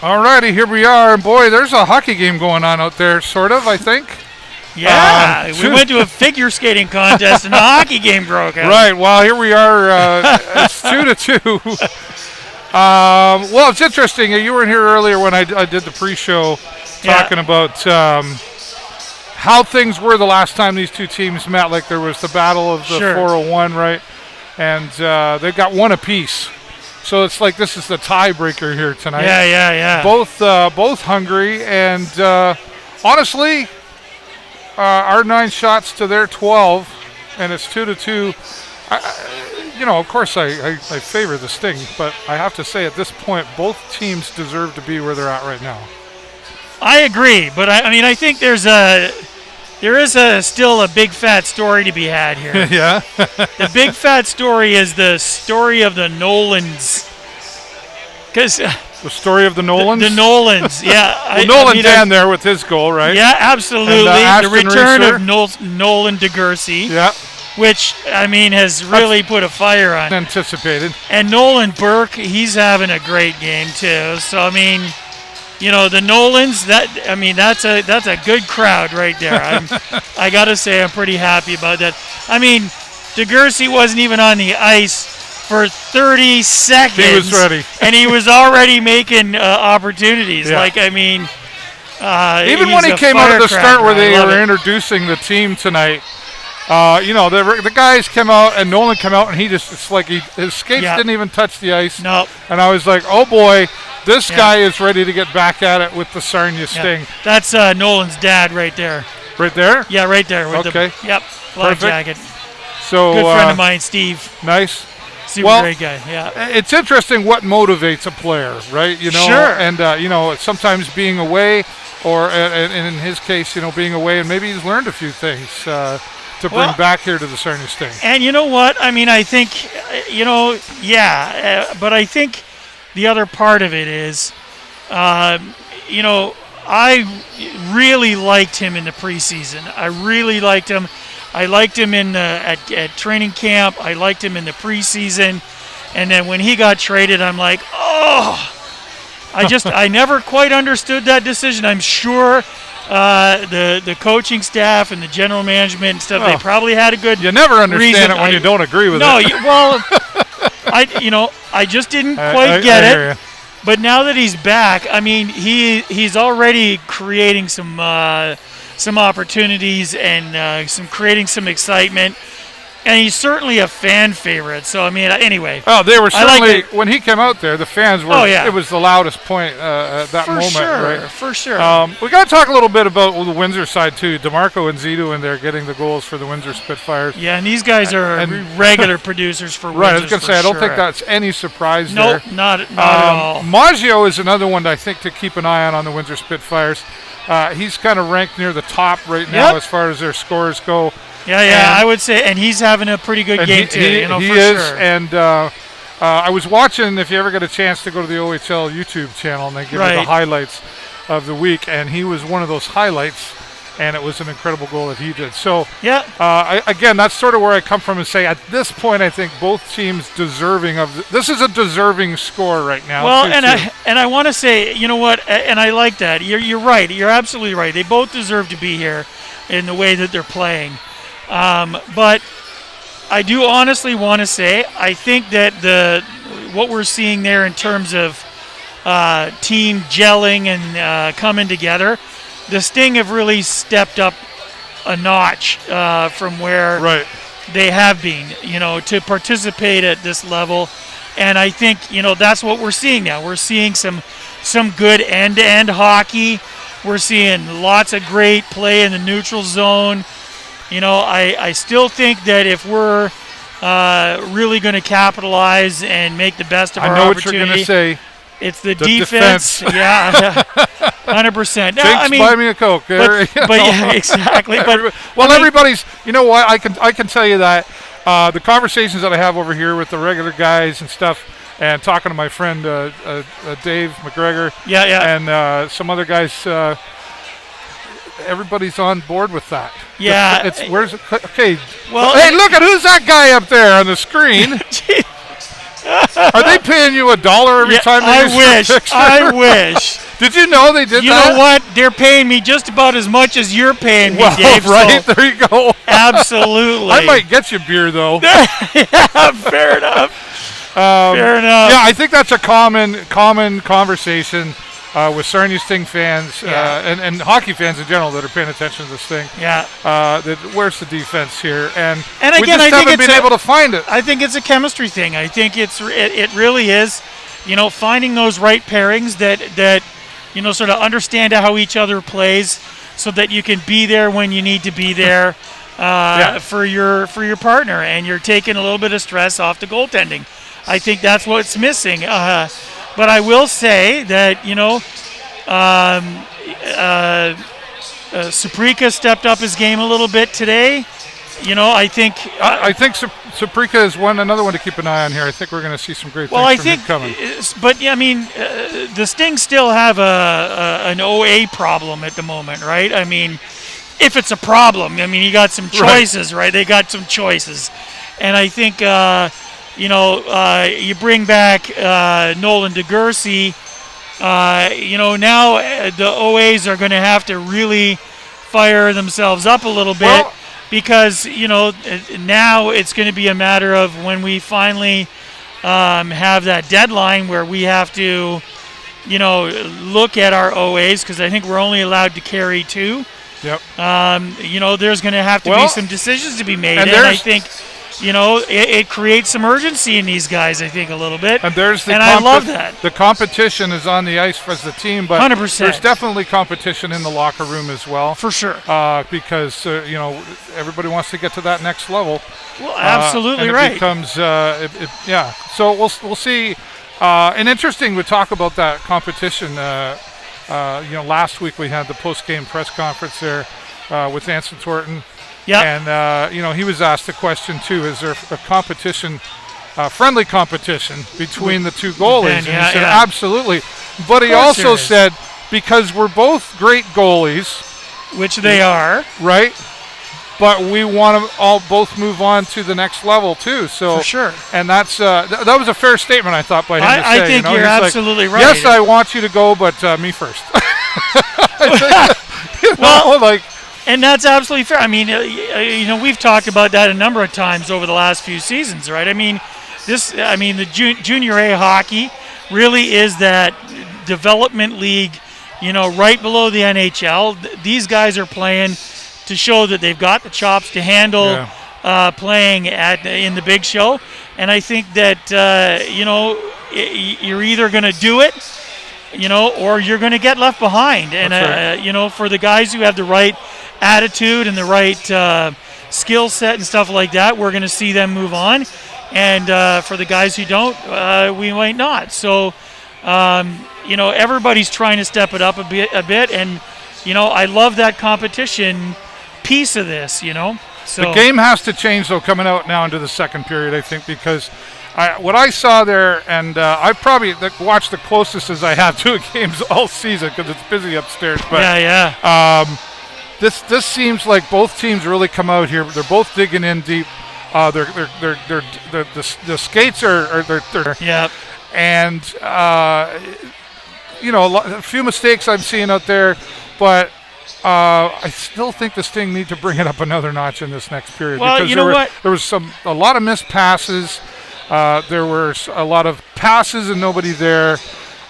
All righty, here we are. And boy, there's a hockey game going on out there, sort of, I think. Yeah, we went to a figure skating contest and a hockey game broke out. Right, well, here we are. It's 2-2. Well, it's interesting. You were in here earlier when I did the pre-show talking about how things were the last time these two teams met. Like there was the battle of the 401, right? And they got one apiece. So it's like this is the tiebreaker here tonight. Yeah. Both hungry, and honestly, our 9 shots to their 12, and it's 2-2. Of course, I favor the Sting, but I have to say at this point, both teams deserve to be where they're at right now. I agree, but I think there is still a big fat story to be had here. Yeah. The big fat story is the story of the Nolans. The story of the Nolans? The Nolans, yeah. Nolan Dan there with his goal, right? Yeah, absolutely. And, the return of Nolan DeGursey. Yeah. Which, has really put a fire on. Anticipated. And Nolan Burke, he's having a great game too. So, the Nolans, that's a good crowd right there. I got to say I'm pretty happy about that. DeGursey wasn't even on the ice for 30 seconds. He was ready. And he was already making opportunities. Yeah. Even when he came out at the start where they were introducing the team tonight, the guys came out and Nolan came out and his skates didn't even touch the ice. No. And I was like, oh boy, this guy is ready to get back at it with the Sarnia Sting. That's Nolan's dad right there. Right there? Yeah, right there. With black Perfect. jacket. So good friend of mine, Steve. Nice. Super great guy, yeah. It's interesting what motivates a player, right? Sure. And, sometimes being away or in his case, being away, and maybe he's learned a few things to bring back here to the Sarnia Sting. And you know what? I think, but I think the other part of it is, I really liked him in the preseason. I really liked him. I liked him at training camp. I liked him in the preseason. And then when he got traded, I'm like, I never quite understood that decision. I'm sure the coaching staff and the general management and stuff, they probably had a good You never understand reason. it when you don't agree with it. I just didn't quite get it. You. But now that he's back, he's already creating some opportunities and creating some excitement. And he's certainly a fan favorite. So, anyway. Oh, they were certainly, when he came out there, the fans were, it was the loudest point at that moment, right? For sure. We got to talk a little bit about the Windsor side, too. DeMarco and Zito in there getting the goals for the Windsor Spitfires. Yeah, and these guys are regular producers for Windsor. Right, I was going to say, I don't think that's any surprise there. Nope, not at all. Maggio is another one that I think to keep an eye on the Windsor Spitfires. He's kind of ranked near the top right now as far as their scores go. Yeah, I would say, and he's having a pretty good game too. He for is, sure. And I was watching. If you ever get a chance to go to the OHL YouTube channel, and they give you the highlights of the week, and he was one of those highlights, and it was an incredible goal that he did. So, again, that's sort of where I come from and say at this point, I think both teams deserving of this is a deserving score right now. Well, I want to say, you know what, and I like that. You're right. You're absolutely right. They both deserve to be here in the way that they're playing. But I do honestly want to say I think that what we're seeing there in terms of team gelling and coming together, the Sting have really stepped up a notch from where they have been, to participate at this level. And I think, that's what we're seeing now. We're seeing some good end-to-end hockey. We're seeing lots of great play in the neutral zone. I still think that if we're really going to capitalize and make the best of our opportunity. I know what you're going to say. It's the defense. Yeah, 100%. Now, buy me a Coke. But yeah, exactly. But everybody's. You know what? I can tell you that the conversations that I have over here with the regular guys and stuff, and talking to my friend Dave McGregor, and some other guys. Everybody's on board with that. Yeah. Where's it? Okay. Well, hey, look at who's that guy up there on the screen. Are they paying you $1 every time they use your picture? I wish. Did you know they did that? You know what? They're paying me just about as much as you're paying me, Dave. Right, so there you go. Absolutely. I might get you beer, though. Yeah, fair enough. Fair enough. Yeah, I think that's a common conversation with Sarnia Sting fans and hockey fans in general that are paying attention to this thing. Yeah. Where's the defense here? And again, we just haven't been able to find it. I think it's a chemistry thing. I think it really is, finding those right pairings that sort of understand how each other plays so that you can be there when you need to be there for your partner, and you're taking a little bit of stress off the goaltending. I think that's what's missing. But I will say that, Suprika stepped up his game a little bit today. I think Suprika is another one to keep an eye on here. I think we're going to see some great things from him coming. But yeah, I mean, the Sting still have an OA problem at the moment, right? I mean, if it's a problem, I mean, you got some choices, right? They got some choices, and I think you bring back Nolan DeGursey. Now the OAs are going to have to really fire themselves up a little bit. Because, now it's going to be a matter of when we finally have that deadline where we have to, look at our OAs, because I think we're only allowed to carry 2. Yep. There's going to have to be some decisions to be made. And I think, it creates some urgency in these guys, I think, a little bit. And I love that. The competition is on the ice as the team, but 100%. There's definitely competition in the locker room as well. For sure. Because, everybody wants to get to that next level. Well, absolutely and right. It becomes, So we'll see. And interesting, we talk about that competition. Last week we had the post-game press conference there with Anson Thornton. Yeah. And, he was asked the question, too, is there a competition, friendly competition between the two goalies? And he said, absolutely. But he also said, because we're both great goalies. Which they are. Right. But we want to both move on to the next level, too. So, for sure. And that's that was a fair statement, I thought, by him to say. I think you're absolutely right. Yes, I want you to go, but me first. And that's absolutely fair. I mean, we've talked about that a number of times over the last few seasons, right? I mean, the junior A hockey really is that development league, right below the NHL. These guys are playing to show that they've got the chops to handle playing in the big show. And I think that, you're either going to do it, or you're going to get left behind. And, for the guys who have the right attitude and the right skill set and stuff like that, we're going to see them move on. And for the guys who don't, we might not. So, everybody's trying to step it up a bit. And, I love that competition piece of this, So the game has to change, though, coming out now into the second period, I think, because what I saw there, and I probably watched the closest as I have to games all season because it's busy upstairs. But this seems like both teams really come out here. They're both digging in deep. The skates are and a few mistakes I'm seeing out there, but I still think the Sting need to bring it up another notch in this next period. Well, because there was a lot of missed passes. There were a lot of passes and nobody there.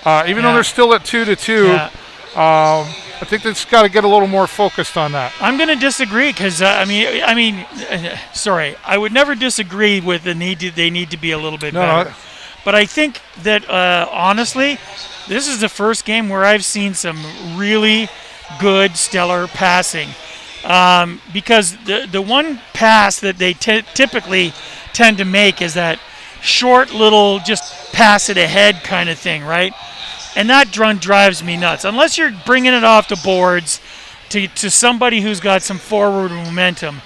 Even though they're still at 2-2, I think they've got to get a little more focused on that. I'm going to disagree because I would never disagree with the need. They need to be a little bit better. But I think that honestly, this is the first game where I've seen some really good, stellar passing. Because the one pass that they typically tend to make is that short little just pass it ahead kind of thing, right? And that drives me nuts. Unless you're bringing it off the boards to somebody who's got some forward momentum,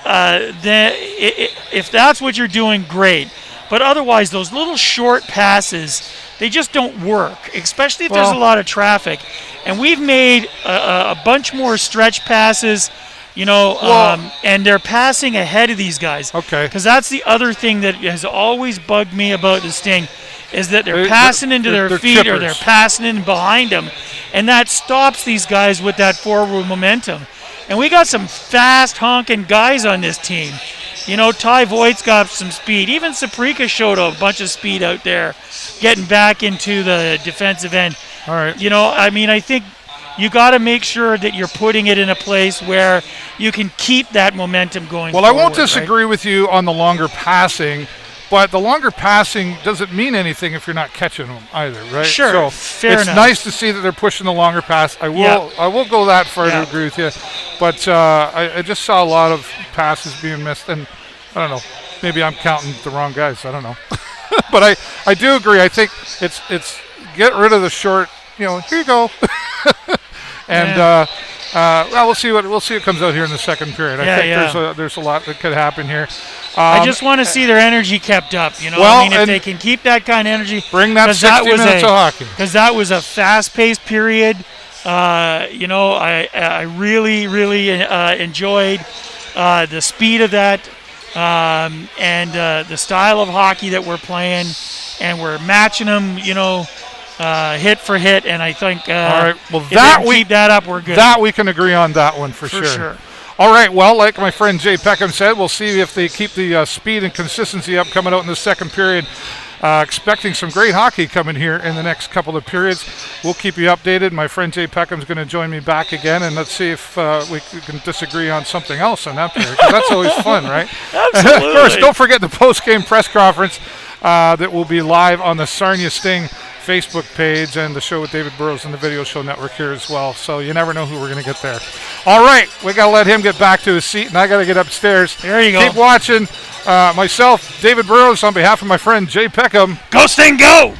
then if that's what you're doing, great. But otherwise, those little short passes, they just don't work, especially if there's a lot of traffic. And we've made a bunch more stretch passes, and they're passing ahead of these guys. Okay. Because that's the other thing that has always bugged me about the Sting, is that they're passing into their feet chippers. or they're passing in behind them, and that stops these guys with that forward momentum. And we got some fast honking guys on this team. Ty Voigt's got some speed. Even Saprika showed a bunch of speed out there, getting back into the defensive end. All right. I think you got to make sure that you're putting it in a place where you can keep that momentum going Well, forward, I won't disagree with you on the longer passing, but the longer passing doesn't mean anything if you're not catching them either, right? Sure, so fair it's enough. nice to see that they're pushing the longer pass. I will go that far to agree with you, but I just saw a lot of passes being missed, and I don't know, maybe I'm counting the wrong guys. I don't know, but I do agree. I think it's get rid of the short. Here you go. And we'll see what comes out here in the second period. I think there's a lot that could happen here. I just want to see their energy kept up. If they can keep that kind of energy, bring that 60 minutes of hockey. Because that was a fast-paced period. I really enjoyed the speed of that and the style of hockey that we're playing, and we're matching them. Hit for hit, and I think all right. Well, keep that up, we're good. That we can agree on that one for sure. All right. Well, like my friend Jay Peckham said, we'll see if they keep the speed and consistency up coming out in the second period. Expecting some great hockey coming here in the next couple of periods. We'll keep you updated. My friend Jay Peckham's going to join me back again, and let's see if we can disagree on something else in that period, because that's always fun, right? Absolutely. Of course, don't forget the post-game press conference that will be live on the Sarnia Sting Facebook page, and the show with David Burrows and the Video Show Network here as well. So you never know who we're going to get there. All right, we got to let him get back to his seat, and I got to get upstairs. There you go. Keep watching. Myself, David Burrows, on behalf of my friend Jay Peckham. Go Sting, go!